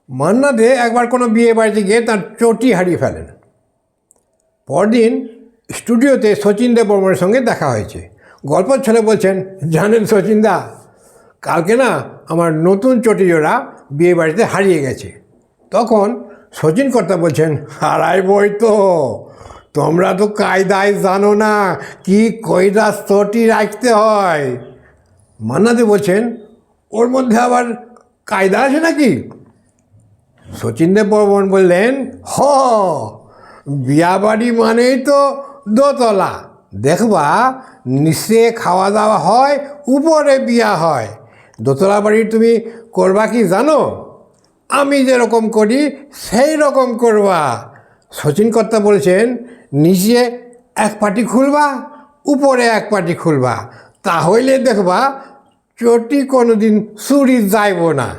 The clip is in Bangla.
মান্না দে একবার কোনো বিয়ে বাড়িতে গিয়ে তার চটি হারিয়ে ফেলেন। পরদিন স্টুডিওতে শচীন দেববর্মনের সঙ্গে দেখা হয়েছে। গল্প ছলে বলছেন, জানেন শচীনদা, কালকে না আমার নতুন চটি জোড়া বিয়ে বাড়িতে হারিয়ে গেছে। তখন শচীন কর্তা বলছেন, হারাই বই তো, তোমরা তো কায়দায় জানো না কি কয়টা চটি রাখতে হয়। মান্না দে বলছেন, ওর মধ্যে আবার কায়দা আছে নাকি? শচীন দেববর্মন বললেন, বিয়া বাড়ি মানেই তো দোতলা, দেখবা নিচে খাওয়া দাওয়া হয়, উপরে বিয়া হয়। দোতলা বাড়ি তুমি করবা কি জানো? আমি যেরকম করি সেই রকম করবা। শচীন কর্তা বলছেন, নিচে এক পাটি খুলবা, উপরে এক পাটি খুলবা, তাহলে দেখবা চটি কোনোদিন চুরি যাইব না।